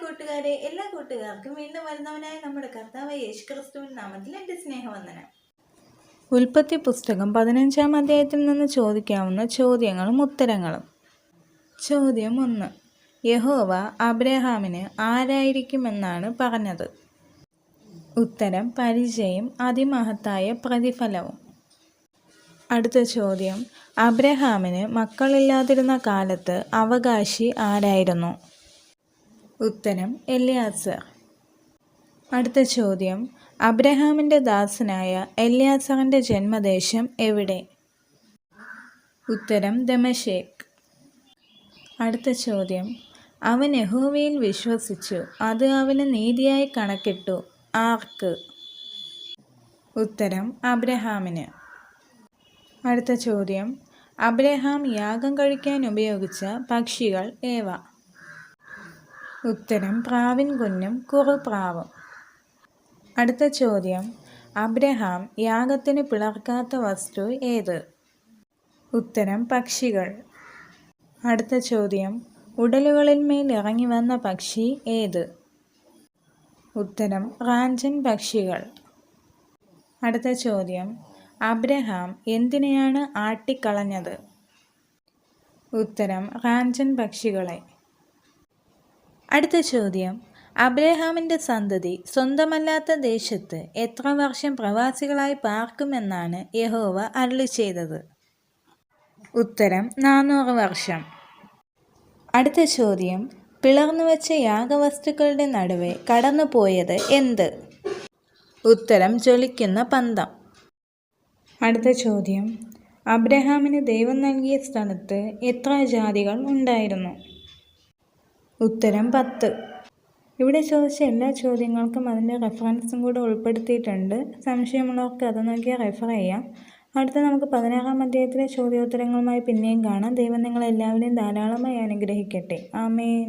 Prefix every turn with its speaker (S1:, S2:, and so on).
S1: കൂട്ടുകാരെ, എല്ലാ കൂട്ടുകാർക്കും വീണ്ടും വരുന്നവനായ നമ്മുടെ കർത്താവായ യേശുക്രിസ്തുവിന്റെ നാമത്തിൽ എൻ്റെ സ്നേഹവന്ദനം. ഉൽപ്പത്തി പുസ്തകം 15-ാം അധ്യായത്തിൽ നിന്ന് ചോദിക്കാവുന്ന ചോദ്യങ്ങളും ഉത്തരങ്ങളും. ചോദ്യം 1. യഹോവ അബ്രഹാമിന് ആരായിരിക്കുമെന്നാണ് പറഞ്ഞത്? ഉത്തരം: പരിചയം, അതിമഹത്തായ പ്രതിഫലവും. അടുത്ത ചോദ്യം: അബ്രഹാമിന് മക്കളില്ലാതിരുന്ന കാലത്ത് അവകാശി ആരായിരുന്നു? ഉത്തരം: എലിയാസർ. അടുത്ത ചോദ്യം: അബ്രഹാമിൻ്റെ ദാസനായ എലിയാസറിൻ്റെ ജന്മദേശം എവിടെ? ഉത്തരം: ദമശ്കേക്ക്. അടുത്ത ചോദ്യം: അവൻ യഹോവയിൽ വിശ്വസിച്ചു, അത് അവന് നീതിയായി കണക്കിട്ടു. ആർക്ക്? ഉത്തരം: അബ്രഹാമിന്. അടുത്ത ചോദ്യം: അബ്രഹാം യാഗം കഴിക്കാൻ ഉപയോഗിച്ച പക്ഷികൾ ഏവ? ഉത്തരം: പ്രാവിൻ കുഞ്ഞും കുറുപ്രാവും. അടുത്ത ചോദ്യം: അബ്രഹാം യാഗത്തിന് പിളർക്കാത്ത വസ്തു ഏത്? ഉത്തരം: പക്ഷികൾ. അടുത്ത ചോദ്യം: ഉടലുകളിന്മേൽ ഇറങ്ങി വന്ന പക്ഷി ഏത്? ഉത്തരം: റാഞ്ചൻ പക്ഷികൾ. അടുത്ത ചോദ്യം: അബ്രഹാം എന്തിനെയാണ് ആട്ടിക്കളഞ്ഞത്? ഉത്തരം: റാഞ്ചൻ പക്ഷികളെ. അടുത്ത ചോദ്യം: അബ്രഹാമിൻ്റെ സന്തതി സ്വന്തമല്ലാത്ത ദേശത്ത് എത്ര വർഷം പ്രവാസികളായി പാർക്കുമെന്നാണ് യഹോവ അരുളിച്ചെയ്തത്? ഉത്തരം: 400 വർഷം. അടുത്ത ചോദ്യം: പിളർന്നുവച്ച യാഗവസ്തുക്കളുടെ നടുവെ കടന്നുപോയത് എന്ത്? ഉത്തരം: ജ്വലിക്കുന്ന പന്തം. അടുത്ത ചോദ്യം: അബ്രഹാമിന് ദൈവം നൽകിയ സ്ഥലത്ത് എത്ര ജാതികൾ ഉണ്ടായിരുന്നു? ഉത്തരം: 10. ഇവിടെ ചോദിച്ച എല്ലാ ചോദ്യങ്ങൾക്കും അതിൻ്റെ റെഫറൻസും കൂടെ ഉൾപ്പെടുത്തിയിട്ടുണ്ട്. സംശയമുള്ളവർക്ക് അത് നോക്കിയാൽ റെഫർ ചെയ്യാം. അടുത്ത നമുക്ക് 16-ാം അധ്യായത്തിലെ ചോദ്യോത്തരങ്ങളുമായി പിന്നെയും കാണാം. ദൈവം നിങ്ങളെല്ലാവരെയും ധാരാളമായി അനുഗ്രഹിക്കട്ടെ. ആമേൻ.